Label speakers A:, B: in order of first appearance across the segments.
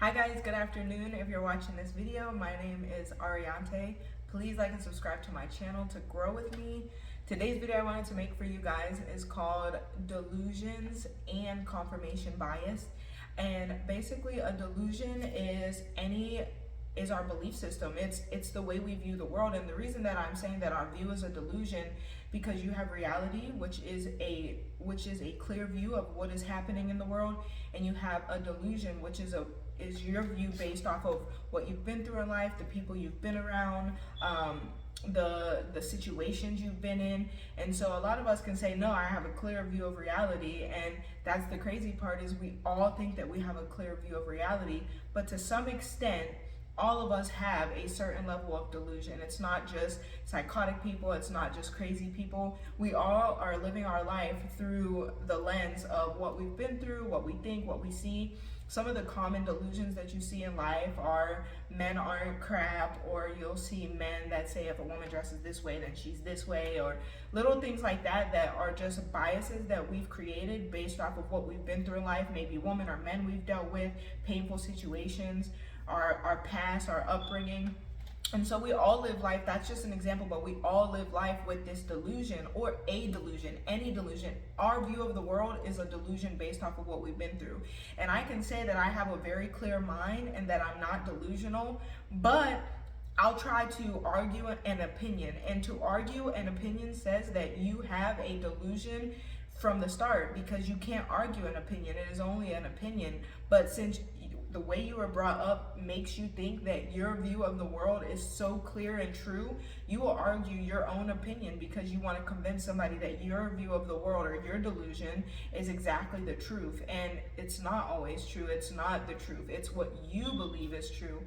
A: Hi guys, good afternoon. If you're watching this video, my name is Ariante. Please like and subscribe to my channel to grow with me. Today's video I wanted to make for you guys is called Delusions and Confirmation Bias. And basically a delusion is our belief system. It's the way we view the world. And the reason that I'm saying that our view is a delusion, because you have reality, which is a clear view of what is happening in the world, and you have a delusion, which is your view based off of what you've been through in life, the people you've been around, the situations you've been in. And so a lot of us can say, no, I have a clear view of reality. And that's the crazy part, is we all think that we have a clear view of reality, but to some extent all of us have a certain level of delusion. It's not just psychotic people, it's not just crazy people. We all are living our life through the lens of what we've been through, what we think, what we see. Some of the common delusions that you see in life are men aren't crap, or you'll see men that say if a woman dresses this way, then she's this way, or little things like that that are just biases that we've created based off of what we've been through in life, maybe women or men we've dealt with, painful situations, our past, our upbringing. And so we all live life, that's just an example, but we all live life with this delusion, or a delusion, any delusion. Our view of the world is a delusion based off of what we've been through. And I can say that I have a very clear mind and that I'm not delusional, but I'll try to argue an opinion. And to argue an opinion says that you have a delusion from the start, because you can't argue an opinion. It is only an opinion. But since the way you were brought up makes you think that your view of the world is so clear and true, you will argue your own opinion because you want to convince somebody that your view of the world or your delusion is exactly the truth. And it's not always true. It's not the truth. It's what you believe is true.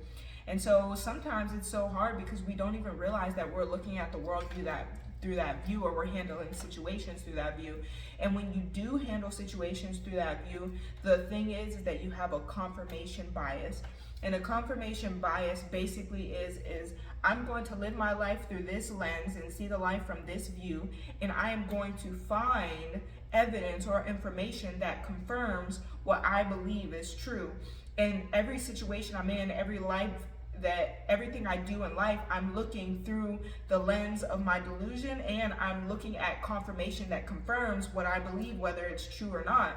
A: And so sometimes it's so hard because we don't even realize that we're looking at the world through that view, or we're handling situations through that view. And when you do handle situations through that view, the thing is that you have a confirmation bias. And a confirmation bias basically is I'm going to live my life through this lens and see the life from this view, and I am going to find evidence or information that confirms what I believe is true. And every situation I'm in, everything I do in life, I'm looking through the lens of my delusion, and I'm looking at confirmation that confirms what I believe, whether it's true or not.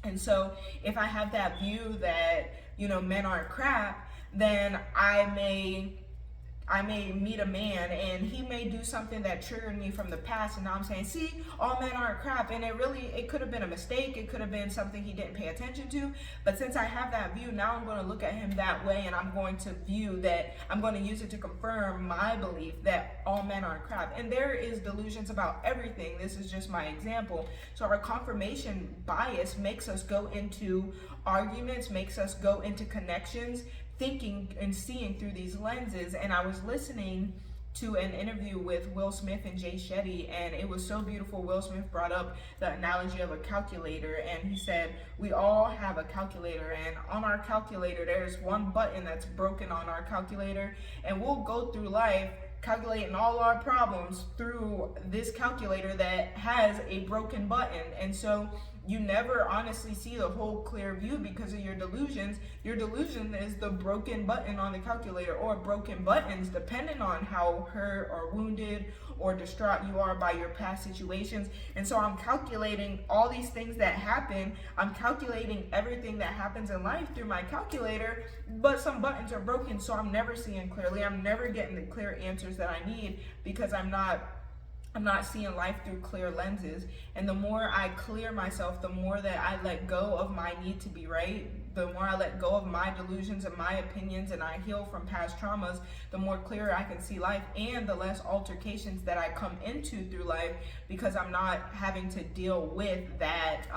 A: And so if I have that view that, men aren't crap, then I may meet a man and he may do something that triggered me from the past, and now I'm saying, see, all men aren't crap. And it could have been a mistake, it could have been something he didn't pay attention to. But since I have that view, now I'm going to look at him that way, and I'm going to use it to confirm my belief that all men aren't crap. And there is delusions about everything. This is just my example. So our confirmation bias makes us go into arguments, makes us go into connections, thinking and seeing through these lenses. And I was listening to an interview with Will Smith and Jay Shetty, and it was so beautiful. Will Smith brought up the analogy of a calculator, and he said, we all have a calculator, and on our calculator there's one button that's broken on our calculator, and we'll go through life calculating all our problems through this calculator that has a broken button. And so you never honestly see the whole clear view because of your delusions. Your delusion is the broken button on the calculator, or broken buttons, depending on how hurt or wounded or distraught you are by your past situations. And so I'm calculating all these things that happen. I'm calculating everything that happens in life through my calculator, but some buttons are broken, so I'm never seeing clearly. I'm never getting the clear answers that I need because I'm not seeing life through clear lenses. And the more I clear myself, the more that I let go of my need to be right, the more I let go of my delusions and my opinions, and I heal from past traumas, the more clearer I can see life, and the less altercations that I come into through life, because I'm not having to deal with that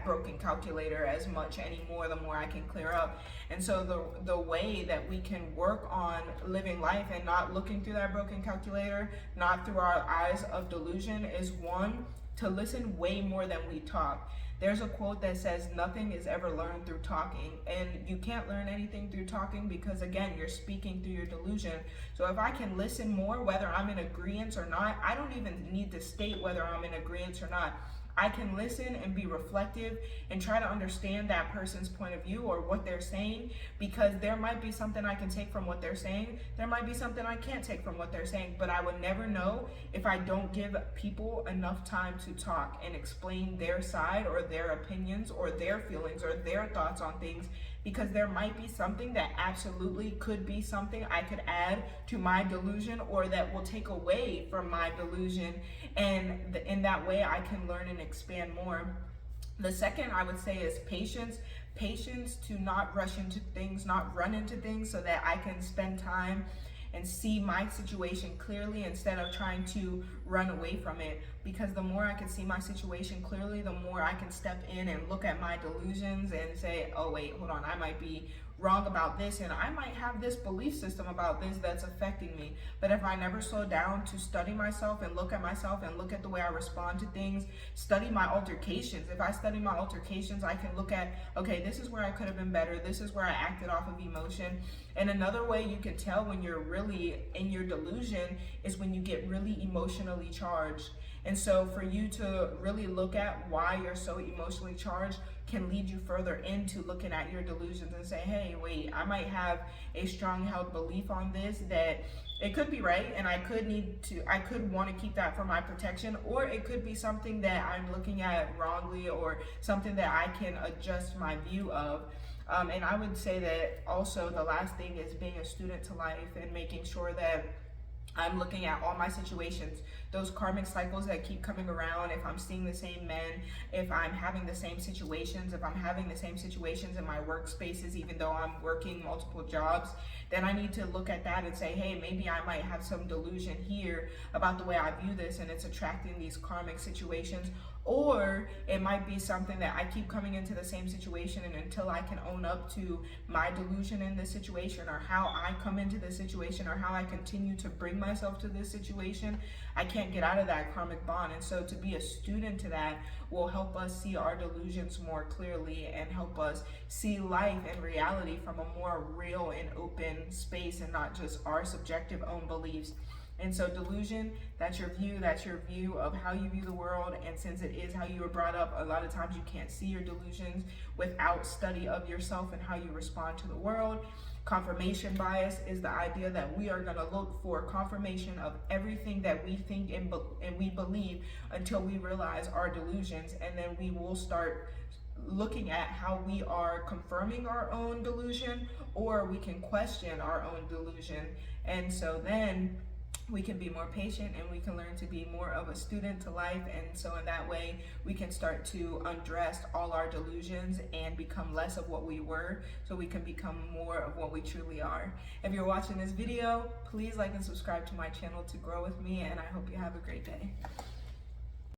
A: broken calculator as much anymore, the more I can clear up. And so the way that we can work on living life and not looking through that broken calculator, not through our eyes of delusion, is one, to listen way more than we talk. There's a quote that says, nothing is ever learned through talking. And you can't learn anything through talking because, again, you're speaking through your delusion. So if I can listen more, whether I'm in agreement or not, I don't even need to state whether I'm in agreement or not. I can listen and be reflective and try to understand that person's point of view or what they're saying, because there might be something I can take from what they're saying. There might be something I can't take from what they're saying, but I would never know if I don't give people enough time to talk and explain their side or their opinions or their feelings or their thoughts on things, because there might be something that absolutely could be something I could add to my delusion or that will take away from my delusion, and in that way I can learn and expand more. The second I would say is patience. Patience to not rush into things, not run into things, so that I can spend time and see my situation clearly instead of trying to run away from it. Because the more I can see my situation clearly, the more I can step in and look at my delusions and say, oh wait, hold on, I might be wrong about this, and I might have this belief system about this that's affecting me. But if I never slow down to study myself and look at myself and look at the way I respond to things, study my altercations. If I study my altercations, I can look at, okay, this is where I could have been better. This is where I acted off of emotion. And another way you can tell when you're really in your delusion is when you get really emotionally charged. And so for you to really look at why you're so emotionally charged can lead you further into looking at your delusions and say, hey, wait, I might have a strong held belief on this that it could be right, and I could want to keep that for my protection, or it could be something that I'm looking at wrongly or something that I can adjust my view of. And I would say that also the last thing is being a student to life and making sure that I'm looking at all my situations, those karmic cycles that keep coming around. If I'm seeing the same men, if I'm having the same situations, if I'm having the same situations in my workspaces, even though I'm working multiple jobs, then I need to look at that and say, hey, maybe I might have some delusion here about the way I view this, and it's attracting these karmic situations. Or it might be something that I keep coming into the same situation, and until I can own up to my delusion in this situation, or how I come into this situation, or how I continue to bring myself to this situation, I can't get out of that karmic bond. And so to be a student to that will help us see our delusions more clearly and help us see life and reality from a more real and open space, and not just our subjective own beliefs. And so delusion, that's your view of how you view the world. And since it is how you were brought up, a lot of times you can't see your delusions without study of yourself and how you respond to the world. Confirmation bias is the idea that we are going to look for confirmation of everything that we think and we believe until we realize our delusions, and then we will start looking at how we are confirming our own delusion, or we can question our own delusion. And so then we can be more patient, and we can learn to be more of a student to life. And so in that way, we can start to undress all our delusions and become less of what we were, so we can become more of what we truly are. If you're watching this video, please like and subscribe to my channel to grow with me, and I hope you have a great day.